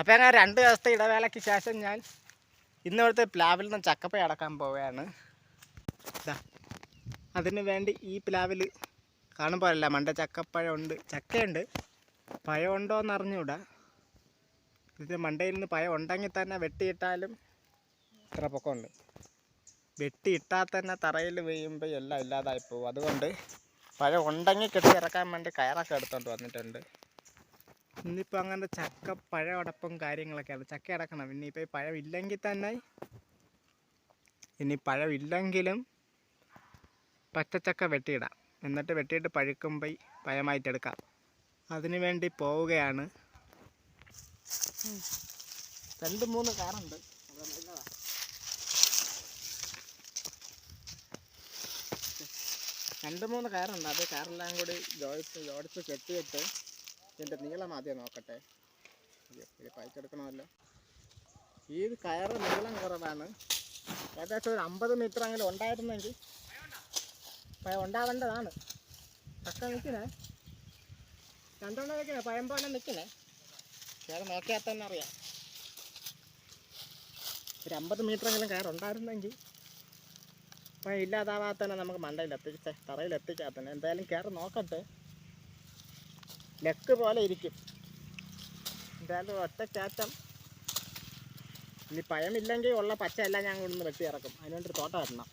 അപ്പോൾ അങ്ങനെ 2 ദിവസത്തെ ഇടവേളയ്ക്ക് ശേഷം ഞാൻ ഇന്നിവിടുത്തെ പ്ലാവിൽ നിന്ന് ചക്കപ്പഴം അടക്കാൻ പോവുകയാണ്. അതിന് വേണ്ടി ഈ പ്ലാവിൽ കാണുമ്പോൾ അല്ല മണ്ട ചക്കപ്പഴമുണ്ട്, ചക്കയുണ്ട്. പഴമുണ്ടോ എന്ന് അറിഞ്ഞുകൂടാ. ഇത് മണ്ടയിൽ നിന്ന് പഴം ഉണ്ടെങ്കിൽ തന്നെ വെട്ടിയിട്ടാലും ഇത്ര പൊക്കമുണ്ട്. വെട്ടിയിട്ടാൽ തന്നെ തറയിൽ വീഴുമ്പോൾ എല്ലാം ഇല്ലാതായി പോകും. അതുകൊണ്ട് പഴം ഉണ്ടെങ്കിൽ കെട്ടി ഇറക്കാൻ വേണ്ടി കയറൊക്കെ എടുത്തുകൊണ്ട് വന്നിട്ടുണ്ട്. ഇന്നിപ്പോൾ അങ്ങനെ ചക്ക പഴമടപ്പും കാര്യങ്ങളൊക്കെയാണ്. ചക്ക അടക്കണം. ഇനിയിപ്പോൾ പഴം ഇല്ലെങ്കിൽ തന്നെ, ഇനി പഴമില്ലെങ്കിലും പച്ചച്ചക്ക വെട്ടിയിടാം. എന്നിട്ട് വെട്ടിയിട്ട് പഴുക്കുമ്പോൾ പഴമായിട്ടെടുക്കാം. അതിനു വേണ്ടി പോവുകയാണ്. 2-3 കാറുണ്ട്. 2-3 കാറുണ്ട്. അത് കാറെല്ലാം കൂടി ജോഡിച്ച് കെട്ടിയിട്ട് ഇതിൻ്റെ നീളം ആദ്യം നോക്കട്ടെ. ഇത് പഴിച്ചെടുക്കണമല്ലോ. ഈ കയറ് നീളം കുറവാണ്. ഏകദേശം ഒരു 50 മീറ്ററെങ്കിലും ഉണ്ടായിരുന്നെങ്കിൽ ഉണ്ടാവേണ്ടതാണ്. ചക്ക നിൽക്കണേ, 2 നിൽക്കണേ, പഴം പോലെ നിൽക്കണേ. വേറെ നോക്കിയാൽ തന്നെ അറിയാം. ഒരു 50 മീറ്ററെങ്കിലും കയറുണ്ടായിരുന്നെങ്കിൽ അപ്പം ഇല്ലാതാവാതെ തന്നെ നമുക്ക് തറയിൽ എത്തിക്കാൻ തന്നെ. എന്തായാലും കയറി നോക്കട്ടെ. ലെക്ക് പോലെ ഇരിക്കും. എന്തായാലും ഒറ്റ കയറ്റം. ഇനി പഴമില്ലെങ്കിൽ ഉള്ള പച്ച എല്ലാം ഞാൻ കൊണ്ടൊന്ന് വെട്ടി ഇറക്കും. അതിനുവേണ്ടി തോട്ടം വരണം.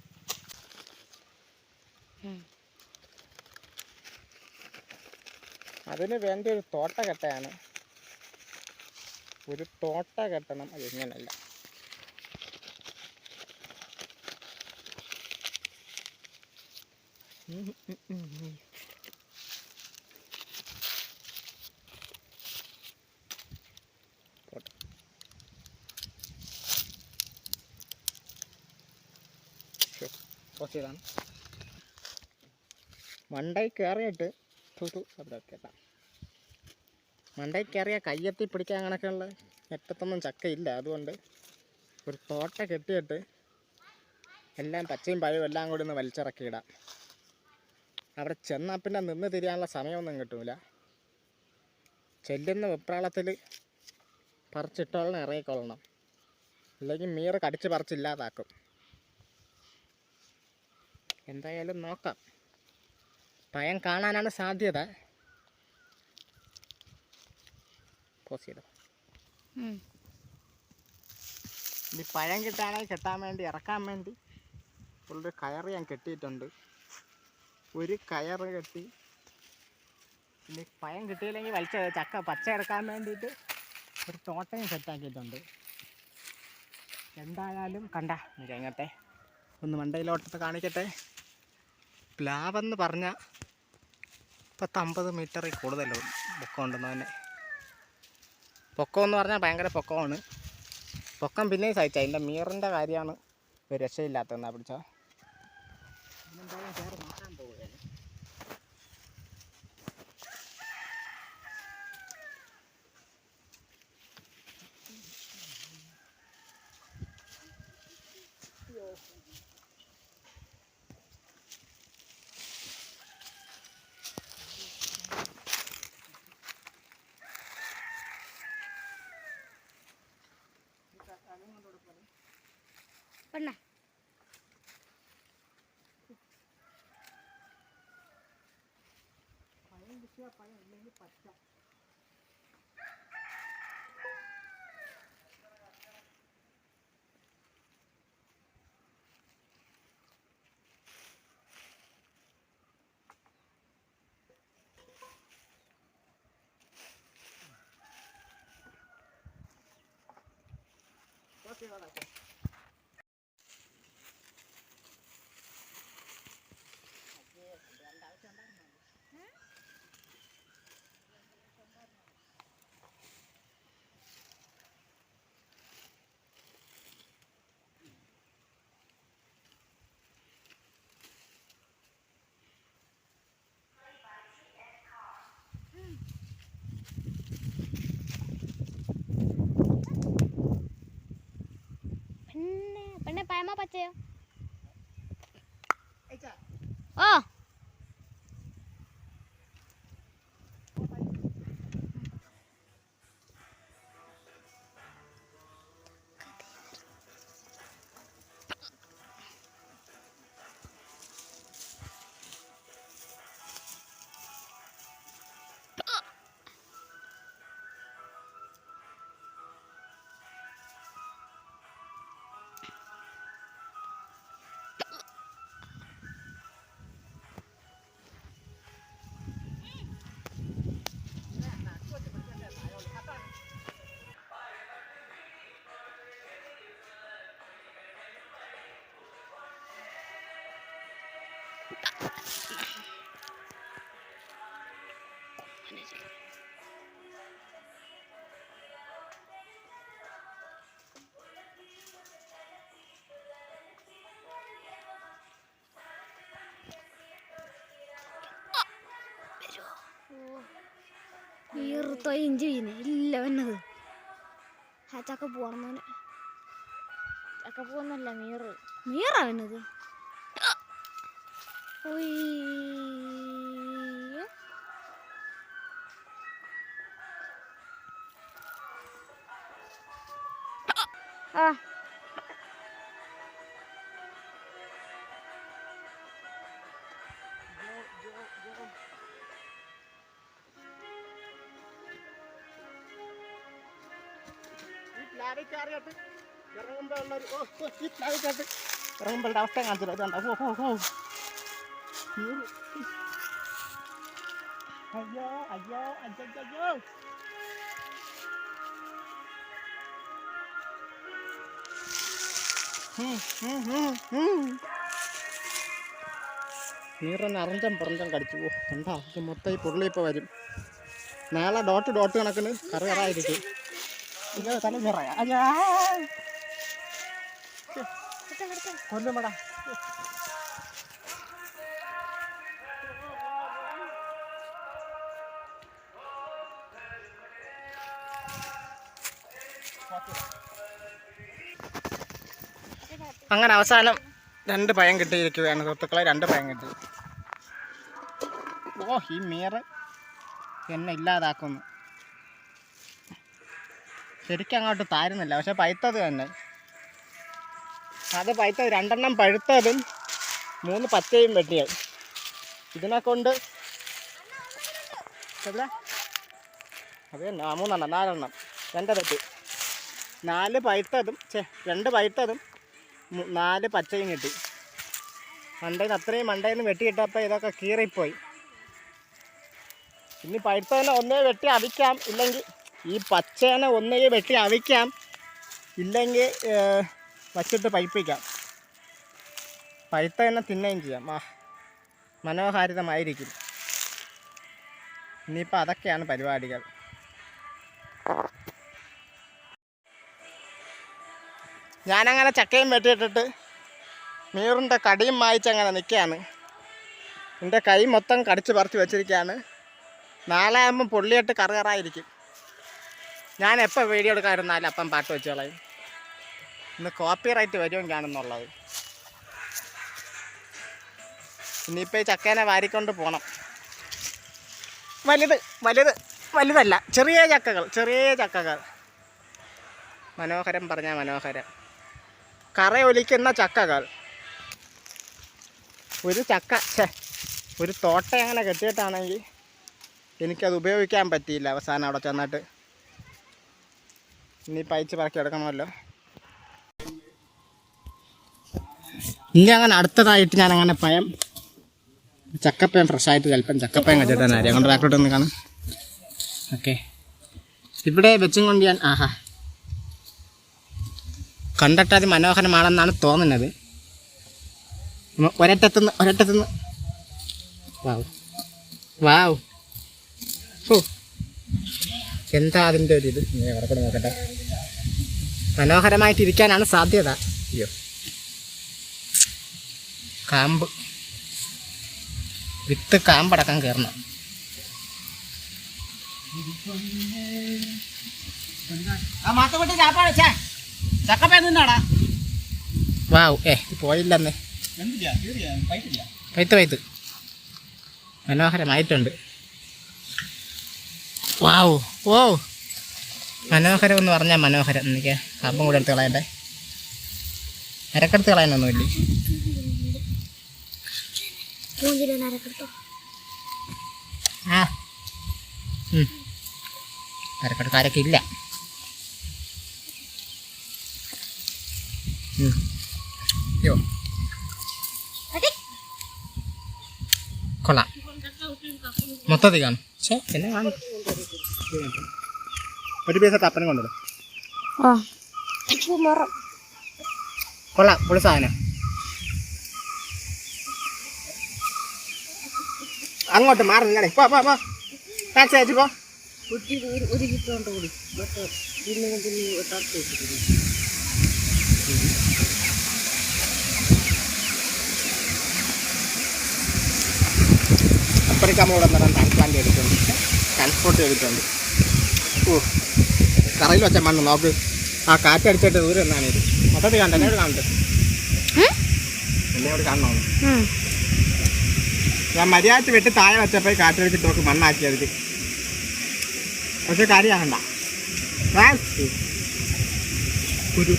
അതിന് വേണ്ടി ഒരു തോട്ട കെട്ടയാണ്. ഒരു തോട്ട കെട്ടണം. അത് ഇങ്ങനല്ല. കുറച്ചിതാണ് മണ്ടയിൽ കയറിയിട്ട് കേട്ടാ. മണ്ടയിൽ കയറിയാൽ കയ്യെത്തി പിടിക്കാൻ കണക്കുള്ള മുറ്റത്തൊന്നും ചക്കയില്ല. അതുകൊണ്ട് ഒരു തോട്ട കെട്ടിയിട്ട് എല്ലാം പച്ചയും പഴവും എല്ലാം കൂടി ഒന്ന് വലിച്ചിറക്കിയിടാം. അവിടെ ചെന്നാൽ പിന്നെ നിന്ന് തിരിയാനുള്ള സമയമൊന്നും കിട്ടൂല. ചെല്ലുന്ന വെപ്രാളത്തിൽ പറിച്ചിട്ടോളണം, ഇറങ്ങിക്കൊള്ളണം. അല്ലെങ്കിൽ മീറ് കടിച്ച് പറിച്ചില്ലാതാക്കും. എന്തായാലും നോക്കാം. പഴം കാണാനാണ് സാധ്യത. പോസ് ചെയ്തോ. ഇനി പഴം കെട്ടാൻ വേണ്ടി ഇറക്കാൻ വേണ്ടി ഉള്ളൊരു കയറ് ഞാൻ കെട്ടിയിട്ടുണ്ട്. ഒരു കയറ് കെട്ടി ഇനി പഴം കിട്ടിയില്ലെങ്കിൽ ചക്ക പച്ച എടുക്കാൻ വേണ്ടിയിട്ട് ഒരു തോട്ടയും സെറ്റാക്കിയിട്ടുണ്ട്. എന്തായാലും കണ്ട എങ്ങനത്തെ ഒന്ന് മണ്ടയിലോട്ടത്ത് കാണിക്കട്ടെ. പ്ലാവെന്ന് പറഞ്ഞാൽ 50 മീറ്ററിൽ കൂടുതൽ പൊക്കമുണ്ടെന്ന് തന്നെ. പൊക്കമെന്ന് പറഞ്ഞാൽ ഭയങ്കര പൊക്കമാണ്. പൊക്കം പിന്നെയും സഹിച്ചാൽ അതിൻ്റെ മീറിൻ്റെ കാര്യമാണ് ഒരു രക്ഷയില്ലാത്തതെന്നാ പിടിച്ചോ. എന്തായാലും കയറി നോക്കാൻ പോവുകയാണ്. പെണ്ണ പഴം കിട്ടിയാൽ പഴം ഇല്ലെങ്കിൽ പച്ച. പെണ്ണെ പഴമോ പച്ചയോ? ഓ ഈർത്തോ ഇഞ്ചി വീണ് ഇല്ല വന്നത് ആ ചക്ക പോവാണെന്നോനെ ചക്ക പോകുന്നല്ല മീറാ വന്നത് ആ ഇറങ്ങുമ്പോഴുടെ അവസ്ഥ കാണിച്ചില്ല ഇതുണ്ടോ അയ്യോ അയ്യോ അയ്യോ നീറന്ന് അറിഞ്ചം പുറഞ്ചം കടിച്ചു പോ കണ്ടാ ഇത് മൊത്തം ഈ പുള്ളി ഇപ്പോൾ വരും നാളെ ഡോട്ട് കണക്കിന് കറിയറായിരിക്കും ഇത് തല നിറയാ അയ്യാ കൊല്ലുമ്പടാ അങ്ങനെ അവസാനം 2 പഴം കിട്ടിയിരിക്കുകയാണ് സുഹൃത്തുക്കളെ 2 പഴം കിട്ടി ഓ ഈ മീറ് എന്നെ ഇല്ലാതാക്കുന്നു ശരിക്കും അങ്ങോട്ട് താരുന്നില്ല പക്ഷെ പഴുത്തത് തന്നെ അത് പഴുത്തത് 2 എണ്ണം പഴുത്തതും 3 പച്ചയും വെട്ടിയായി ഇതിനെ കൊണ്ട് എവിടെ അത് തന്നെ 3 എണ്ണം 4 എണ്ണം 2 തെറ്റി 4 പഴുത്തതും 2 പഴുത്തതും 4 പച്ചയും കിട്ടി മണ്ടയിൽ അത്രയും മണ്ടയിൽ നിന്ന് വെട്ടിയിട്ടപ്പോൾ ഇതൊക്കെ കീറിപ്പോയി ഇനി പഴുത്തതിനെ ഒന്നേ വെട്ടി അവിക്കാം ഇല്ലെങ്കിൽ ഈ പച്ചേനെ ഒന്നേ വെട്ടി അവിക്കാം ഇല്ലെങ്കിൽ വച്ചിട്ട് പൈപ്പിക്കാം പഴുത്തതിനെ തിന്നുകയും ചെയ്യാം മനോഹാരിതമായിരിക്കും ഇനിയിപ്പോൾ അതൊക്കെയാണ് പരിപാടികൾ ഞാനങ്ങനെ ചക്കയും വെട്ടിയിട്ടിട്ട് മീറിൻ്റെ കടിയും മായിച്ചങ്ങനെ നിൽക്കുകയാണ് എൻ്റെ കൈ മൊത്തം കടിച്ച് പറിച്ച് വെച്ചിരിക്കുകയാണ് നാളെ ആകുമ്പം പൊള്ളിയിട്ട് കറുകറായിരിക്കും ഞാൻ എപ്പോൾ വീഡിയോ എടുക്കാതിരുന്നാലും അപ്പം പാട്ട് വെച്ച് കളയും ഇന്ന് കോപ്പി റൈറ്റ് വരുമെങ്കിലാണെന്നുള്ളത് ഇനിയിപ്പോൾ ഈ ചക്കേനെ വാരിക്കൊണ്ട് പോകണം വലുതല്ല ചെറിയ ചക്കകൾ മനോഹരം പറഞ്ഞാൽ മനോഹരം കറയൊലിക്കുന്ന ചക്കകൾ ഒരു ചക്ക ഒരു തോട്ട അങ്ങനെ കെട്ടിയിട്ടാണെങ്കിൽ എനിക്കത് ഉപയോഗിക്കാൻ പറ്റിയില്ല അവസാനം അവിടെ ചെന്നിട്ട് ഇനി പയച്ച് പറക്കി എടുക്കണമല്ലോ ഇനി അങ്ങനെ അടുത്തതായിട്ട് ഞാനങ്ങനെ ചക്കപ്പയം ഫ്രഷായിട്ട് ചിലപ്പം ചക്കപ്പയം കെട്ടിട്ടാണ് കൊണ്ട് ബാക്കോട്ട് ഒന്ന് കാണാം ഓക്കെ ഇവിടെ വെച്ചും കൊണ്ട് ഞാൻ കണ്ടിട്ട് അത് മനോഹരമാണെന്നാണ് തോന്നുന്നത് ഒരറ്റത്തുനിന്ന് വാവ് ഓ എന്താ അതിൻ്റെ ഒരു ഇത് അവിടെ കൂടെ നോക്കട്ടെ മനോഹരമായിട്ടിരിക്കാനാണ് സാധ്യത അയ്യോ കാമ്പ് വിത്ത് കാമ്പടക്കം കയറണം വാവ് പോയില്ലെന്നേ പൈത്ത് മനോഹരമായിട്ടുണ്ട് വാവ് ഓ മനോഹരം എന്ന് പറഞ്ഞാൽ മനോഹരം എനിക്ക് അപ്പം കൂടെ എടുത്ത് കളയട്ടെ അരക്കെടുത്ത് കളയാനൊന്നുമില്ലേ അരക്കെടുത്ത് അരക്കില്ല യോ കൊള്ളാം മൊത്തത്തിൽ കാണും എന്നെ കാണും ഒരു പീസ അപ്പനും കൊണ്ടുവരും കൊള്ളാം പൊളി സാധനം അങ്ങോട്ട് മാറി നിങ്ങളെ പോ പോ പോ ടാക്സി അയച്ചു പോ. അപ്പുറേക്ക് നമ്മൾ ഇവിടെ നിന്നാണ് ട്രാൻസ്പ്ലാന്റ് ചെയ്തിട്ടുണ്ട്, ട്രാൻസ്പോർട്ട് ചെയ്തിട്ടുണ്ട്. ഓ കറയിൽ വെച്ച മണ്ണ് നോക്ക്, ആ കാറ്റടിച്ചിട്ട് ദൂരെ എന്നാണ് ഇത് മൊത്തത്തിൽ കണ്ട എന്നോട് കാണട്ടെ, എന്നോട് കാണണോ? ഞാൻ മര്യാദ വെട്ടി താഴെ വെച്ചപ്പോൾ കാറ്റടിച്ചിട്ട് നോക്ക് മണ്ണാക്കി അതിൽ, പക്ഷെ കാര്യമാകണ്ട ഒരു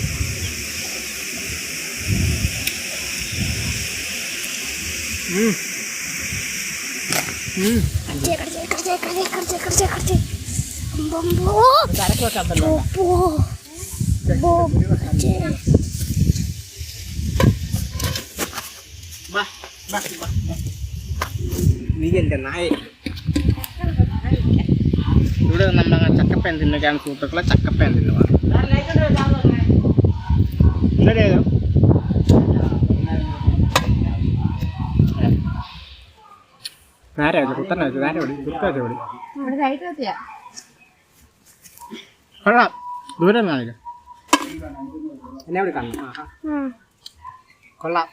കരക്ക് വെക്കാത്തല്ലോ. നീ എൻ്റെ നായ. ഇവിടെ നമ്മുടെ ചക്കപ്പൻ തിന്നൊക്കെയാണ് സുഹൃത്തുക്കളെ, ചക്കപ്പൻ തിന്നുവാണ്. ഇന്നലെയോ നേരെ വെച്ചു കുത്തന്നെ വെച്ചു, നേരെ ഓടി കുത്ത വെച്ചു ഓടി കൊള്ളാം. ദൂരെ നിന്നാണില്ല എന്നെ അവിടെ കാണണം. കൊള്ളാം.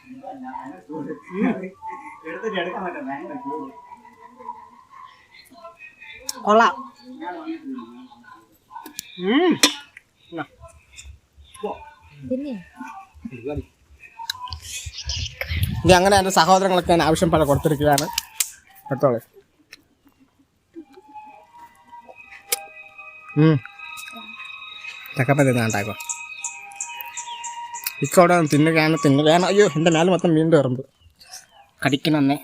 കൊള്ളാം. ഇത് അങ്ങനെ എൻ്റെ സഹോദരങ്ങളൊക്കെ ഞാൻ ആവശ്യം പോലെ കൊടുത്തിരിക്കുകയാണ്. എടുത്തോളെ. ചക്കപ്പൻ തിന്നാണ്ടാക്കോ ഇക്കോടെ തിന്നുകയാണ്. അയ്യോ എൻ്റെ മേലെ മൊത്തം വീണ്ടും എറുമ്പ് കടിക്കണമെന്നേ.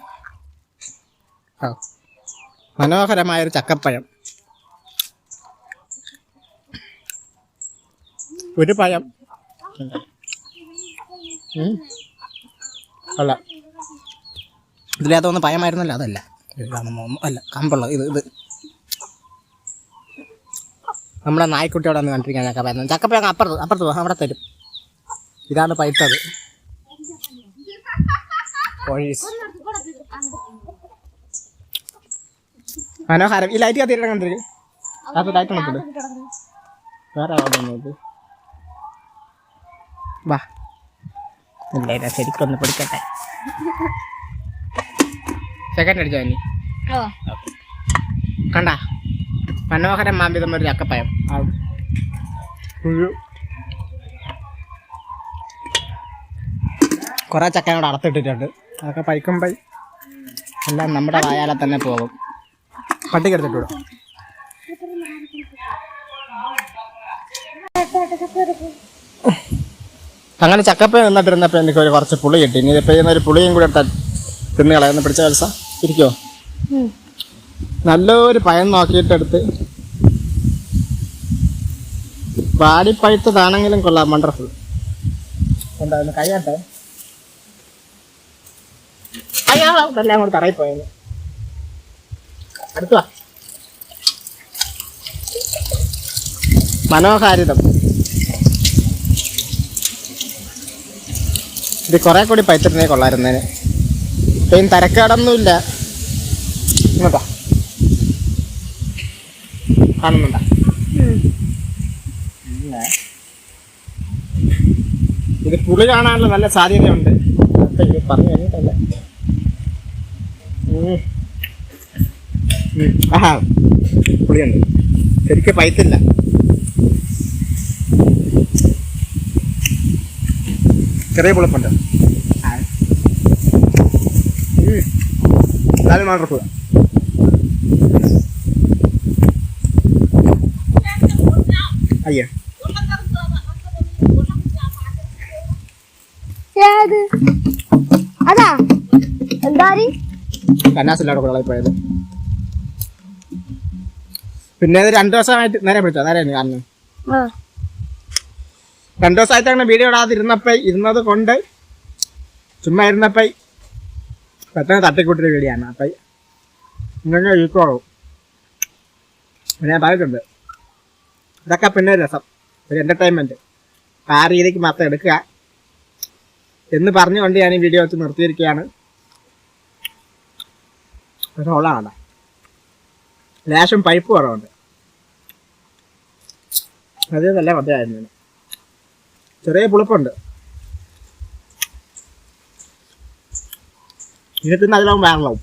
ആ മനോഹരമായൊരു ചക്കപ്പഴം, ഒരു പഴം അല്ല, ഇതിലേതൊന്നും പഴമായിരുന്നല്ലോ, അതല്ല അല്ല കമ്പുള്ള ഇത് നമ്മുടെ നായ്ക്കുട്ടിയോടെ ഒന്ന് കണ്ടിരിക്കാൻ ചക്കപ്പഴം. ചക്കപ്പഴം അപ്പുറത്ത് പോകും, അവിടെ തരും. ഇതാണ് പഴുത്തത്. മനോഹരം. ഈ ലൈറ്റ് കത്തിയിട്ട് കണ്ടിരിക്കും, അത് ലൈറ്റ് ഉണക്കിട്ട് വേറെ നോക്ക്. വാ ഇല്ല ശരിക്കൊന്ന് പിടിക്കട്ടെ. സെക്കൻഡ് അടിച്ചോ ഇനി കണ്ട മനോഹരം മാമ്പിതം ഒരു ചക്കപ്പഴം. കുറേ ചക്കയും കൂടെ അടത്തിട്ടിട്ടുണ്ട്, അതൊക്കെ പഴിക്കുമ്പോൾ എല്ലാം നമ്മുടെ വായാലെ തന്നെ പോകും. പട്ടിക്കെടുത്തിട്ടൂടെ അങ്ങനെ ചക്കപ്പഴം നിന്നിട്ടിരുന്നപ്പോൾ എനിക്ക് ഒരു കുറച്ച് പുളി കിട്ടി. ഇനി ഇതിപ്പോൾ ചെയ്യുന്ന ഒരു പുളിയും കൂടെ എടുത്താൽ തിന്ന് കളയുന്ന പിടിച്ച വത്സ ഇരിക്കുമോ? നല്ലൊരു പഴം നോക്കിയിട്ടെടുത്ത്, പാടിപ്പഴുത്തതാണെങ്കിലും കൊള്ളാം, വണ്ടർഫുൾ. ഉണ്ടായിരുന്നു കഴിയട്ടെ. അയ്യോ എല്ലാം കൂടെ തറയിൽ പോയത്. അടുത്ത മനോഹാരിതം. ഇത് കുറെ കൂടി പഴുത്തിട്ടുണ്ടെങ്കിൽ കൊള്ളായിരുന്നേന്. ഇപ്പം തിരക്കേടൊന്നുമില്ല. ഇങ്ങോട്ടാ കാണുന്നുണ്ടോ? ഇത് പുളി കാണാനുള്ള നല്ല സാധ്യതയുണ്ട്. ഇത് പറഞ്ഞു കഴിഞ്ഞിട്ടല്ല. ആ പുളിയുണ്ട്, ശരിക്കും പഴുത്തില്ല. ചെറിയ പുളിപ്പുണ്ട്. എന്നാലും വണ്ടർഫുൾ. അയ്യോ അതാ എന്താ കന്നാസില്ലാടെ കുളമായി പോയത്. പിന്നെ ഇത് 2 ദിവസമായിട്ട് നേരെ പിടിച്ചോ, നേരെ കാരണം 2 ദിവസമായിട്ട് അങ്ങനെ വീഡിയോ ഇരുന്നത് കൊണ്ട് ചുമ്മാ ഇരുന്നപ്പോൾ പെട്ടെന്ന് തട്ടിക്കൂട്ടിയൊരു വീഡിയോ ആണ്. അപ്പം ഇങ്ങനെ ഈക്കോളും. ഞാൻ പറഞ്ഞിട്ടുണ്ട് ഇതൊക്കെ പിന്നെ രസം, ഒരു എൻ്റർടൈൻമെൻറ്റ്. ആ രീതിക്ക് മാത്രം എടുക്കുക എന്ന് പറഞ്ഞുകൊണ്ട് ഞാൻ ഈ വീഡിയോ വെച്ച് നിർത്തിയിരിക്കുകയാണ്. പക്ഷെ ഉള്ളതാണ് ലേശം പൈപ്പ് കുറവുണ്ട്. അത് നല്ല മധുരമായിരുന്നു. ചെറിയ പുളിപ്പുണ്ട്. ഇത് തിന്ന് അതിലാവും വേറലാവും.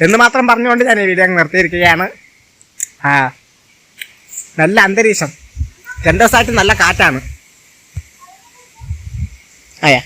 എന്ന് മാത്രം പറഞ്ഞുകൊണ്ട് ഞാൻ ഈ വീഡിയോ നിർത്തിയിരിക്കുകയാണ്. നല്ല അന്തരീക്ഷം, 2 ദിവസമായിട്ട് നല്ല കാറ്റാണ്. ആയാ